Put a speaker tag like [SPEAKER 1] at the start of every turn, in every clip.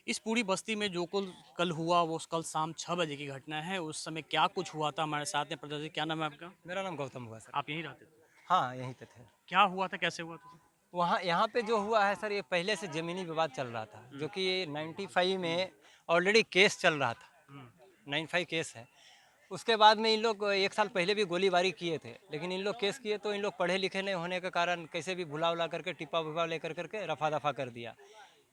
[SPEAKER 1] इस पूरी बस्ती में जो कुल कल हुआ वो कल शाम 6 बजे की घटना है। उस समय क्या कुछ हुआ था हमारे साथ में प्रदर्शी क्या नाम है आपका?
[SPEAKER 2] मेरा नाम गौतम हुआ सर।
[SPEAKER 1] आप यहीं रहते थे?
[SPEAKER 2] हाँ, यहीं पे थे।
[SPEAKER 1] क्या हुआ था, कैसे हुआ था?
[SPEAKER 2] वहाँ यहाँ पे जो हुआ है सर, ये पहले से ज़मीनी विवाद चल रहा था,
[SPEAKER 1] हुँ,
[SPEAKER 2] जो कि 95 में ऑलरेडी केस चल रहा था।
[SPEAKER 1] हुँ,
[SPEAKER 2] 95 केस है। उसके बाद में इन लोग 1 साल पहले भी गोलीबारी किए थे, लेकिन इन लोग केस किए तो इन लोग पढ़े लिखे नहीं होने के कारण कैसे भी भुला-वुला करके टिप्पा-विप्पा लेकर करके रफा-दफा कर दिया।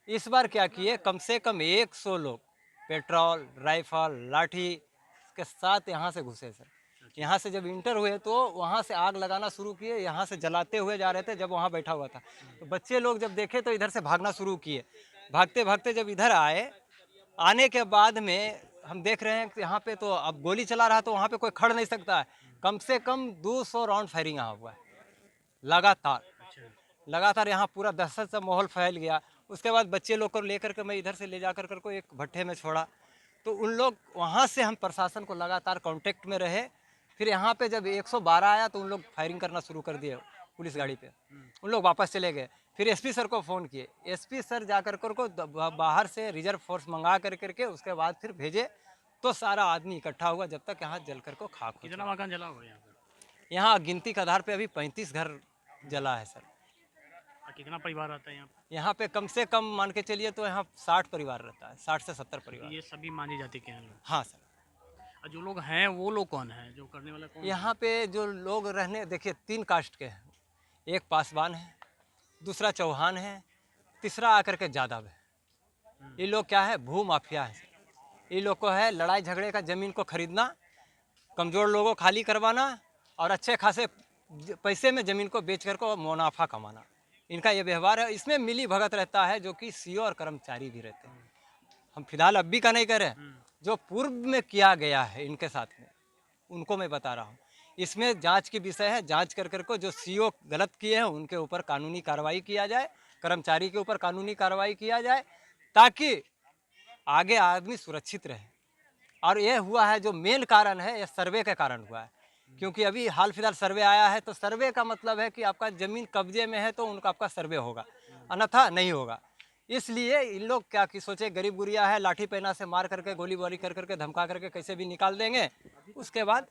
[SPEAKER 2] इस बार क्या किए, कम से कम 100 लोग पेट्रोल, राइफ़ल, लाठी के साथ यहाँ से घुसे सर।
[SPEAKER 1] अच्छा।
[SPEAKER 2] यहाँ से जब इंटर हुए तो वहाँ से आग लगाना शुरू किए, यहाँ से जलाते हुए जा रहे थे जब वहाँ बैठा हुआ था।
[SPEAKER 1] हुँ,
[SPEAKER 2] तो बच्चे लोग जब देखे तो इधर से भागना शुरू किए। भागते-भागते जब इधर आए, आने के बाद में हम देख रहे हैं कि यहाँ पे तो अब गोली चला रहा है तो वहाँ पे कोई खड़ नहीं सकता है।
[SPEAKER 1] हुँ,
[SPEAKER 2] कम से कम 200 राउंड फायरिंग यहाँ हुआ है, लगातार।
[SPEAKER 1] अच्छा,
[SPEAKER 2] लगातार यहाँ पूरा दहशत सा माहौल फैल गया। उसके बाद बच्चे लोग को लेकर के मैं इधर से ले जाकर कर को एक भट्ठे में छोड़ा। तो उन लोग वहाँ से हम प्रशासन को लगातार कांटेक्ट में रहे। फिर यहाँ पे जब 112 आया तो उन लोग फायरिंग करना शुरू कर दिए पुलिस
[SPEAKER 1] हुँ,
[SPEAKER 2] गाड़ी पे।
[SPEAKER 1] हुँ,
[SPEAKER 2] उन लोग वापस चले गए। फिर एसपी सर को फ़ोन किए। एसपी सर जाकर कर को बाहर से रिजर्व फोर्स मंगा कर के उसके बाद फिर भेजे। तो सारा आदमी इकट्ठा हुआ जब तक यहाँ जल कर को खाक हो
[SPEAKER 1] कितना
[SPEAKER 2] चुका।
[SPEAKER 1] मकान जला होगा यहाँ पे?
[SPEAKER 2] यहाँ गिनती के आधार पे अभी 35 घर
[SPEAKER 1] हुँ,
[SPEAKER 2] जला है सर।
[SPEAKER 1] और कितना परिवार रहता है यहाँ पे?
[SPEAKER 2] यहाँ पे कम से कम मान के चलिए तो यहाँ 60 परिवार रहता है, 60 से 70
[SPEAKER 1] अच्छा, तो
[SPEAKER 2] परिवार।
[SPEAKER 1] ये सभी मानी जाति के हैं लोग।
[SPEAKER 2] हाँ सर।
[SPEAKER 1] और जो लोग हैं वो लोग कौन हैं? जो करने वाला कौन है?
[SPEAKER 2] यहाँ पे जो लोग रहने देखिए 3 कास्ट के हैं। एक पासवान है, दूसरा चौहान है, तीसरा आकर के यादव है।
[SPEAKER 1] हुँ,
[SPEAKER 2] ये लोग क्या है, भू माफिया है। ये लोग को है लड़ाई झगड़े का, ज़मीन को खरीदना, कमज़ोर लोगों को खाली करवाना और अच्छे खासे पैसे में ज़मीन को बेच कर को मुनाफा कमाना। इनका ये व्यवहार है। इसमें मिली भगत रहता है जो कि सीओ और कर्मचारी भी रहते हैं।
[SPEAKER 1] हुँ,
[SPEAKER 2] हम फिलहाल अब भी का नहीं कह रहे हैं।
[SPEAKER 1] हुँ,
[SPEAKER 2] जो पूर्व में किया गया है इनके साथ में, उनको मैं बता रहा हूँ। इसमें जांच की विषय है। जांच कर कर को जो सीओ गलत किए हैं उनके ऊपर कानूनी कार्रवाई किया जाए, कर्मचारी के ऊपर कानूनी कार्रवाई किया जाए, ताकि आगे आदमी सुरक्षित रहे। और ये हुआ है जो मेन कारण है, ये सर्वे के कारण हुआ है।
[SPEAKER 1] हुँ,
[SPEAKER 2] क्योंकि अभी हाल फिलहाल सर्वे आया है तो सर्वे का मतलब है कि आपका ज़मीन कब्जे में है तो उनका आपका सर्वे होगा,
[SPEAKER 1] हुँ।
[SPEAKER 2] अन्यथा नहीं होगा। इसलिए इन लोग क्या कि सोचे गरीब गुरिया है, लाठी पेना से मार करके गोली बारी कर करके धमका करके कैसे भी निकाल देंगे। उसके बाद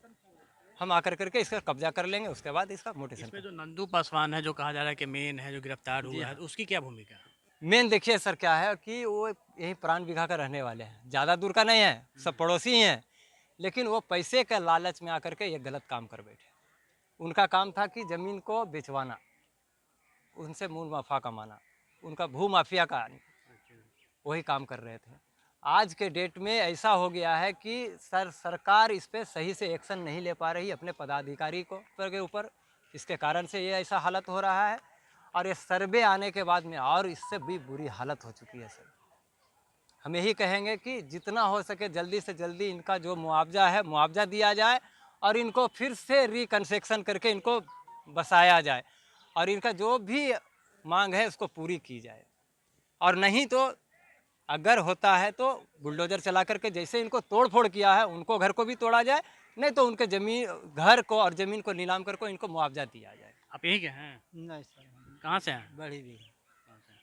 [SPEAKER 2] हम आकर करके इसका कब्जा कर लेंगे, उसके बाद इसका मोटेशन
[SPEAKER 1] इसमें
[SPEAKER 2] कर।
[SPEAKER 1] जो नंदू पासवान है जो कहा जा रहा है कि मेन है जो गिरफ्तार
[SPEAKER 2] जी
[SPEAKER 1] हुआ है,
[SPEAKER 2] हाँ।
[SPEAKER 1] तो उसकी क्या भूमिका है?
[SPEAKER 2] मेन देखिए सर क्या है कि वो यहीं प्राण बिघा का रहने वाले हैं, ज़्यादा दूर का नहीं है, सब
[SPEAKER 1] हुँ,
[SPEAKER 2] पड़ोसी ही हैं। लेकिन वो पैसे के लालच में आकर के ये गलत काम कर बैठे। उनका काम था कि ज़मीन को बेचवाना, उनसे मुनाफा कमाना, उनका भू माफिया का
[SPEAKER 1] अच्छा।
[SPEAKER 2] वही काम कर रहे थे। आज के डेट में ऐसा हो गया है कि सरकार इस पे सही से एक्शन नहीं ले पा रही अपने पदाधिकारी को पर के ऊपर। इसके कारण से ये ऐसा हालत हो रहा है। और ये सर्वे आने के बाद में और इससे भी बुरी हालत हो चुकी है सर। हम यही कहेंगे कि जितना हो सके जल्दी से जल्दी इनका जो मुआवजा है, मुआवजा दिया जाए और इनको फिर से रिकन्स्ट्रक्शन करके इनको बसाया जाए और इनका जो भी मांग है उसको पूरी की जाए। और नहीं तो अगर होता है तो बुलडोज़र चला कर के जैसे इनको तोड़-फोड़ किया है, उनको घर को भी तोड़ा जाए, नहीं तो उनके ज़मीन घर को और ज़मीन को नीलाम कर को इनको मुआवजा दिया जाए।
[SPEAKER 1] आप यहीं के हैं?
[SPEAKER 2] नहीं सर, हम
[SPEAKER 1] कहाँ से हैं?
[SPEAKER 2] बड़ी भी
[SPEAKER 1] कहाँ से हैं?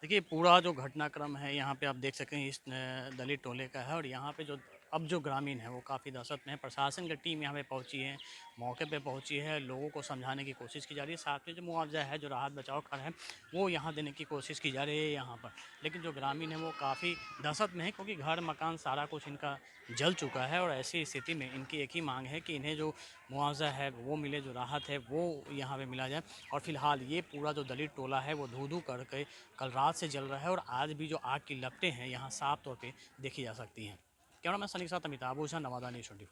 [SPEAKER 1] देखिए पूरा जो घटनाक्रम है यहाँ पे आप देख सकें इस दलित टोले का है और यहाँ पे जो अब जो ग्रामीण है वो काफ़ी दहशत में है। प्रशासन की टीम यहाँ पे पहुँची है, मौके पे पहुँची है, लोगों को समझाने की कोशिश की जा रही है। साथ में जो मुआवजा है, जो राहत बचाव खर्च है, वो यहाँ देने की कोशिश की जा रही है यहाँ पर। लेकिन जो ग्रामीण है वो काफ़ी दहशत में है क्योंकि घर मकान सारा कुछ इनका जल चुका है और ऐसी स्थिति में इनकी एक ही मांग है कि इन्हें जो मुआवजा है वो मिले, जो राहत है वो यहाँ पे मिला जाए। और फिलहाल ये पूरा जो दलित टोला है वो धू-धू करके कल रात से जल रहा है और आज भी जो आग की लपटें हैं यहाँ साफ तौर पे देखी जा सकती हैं। कैमरामैन सनी के साथ अमिताभ ओझा, नवादा न्यूज़ 24।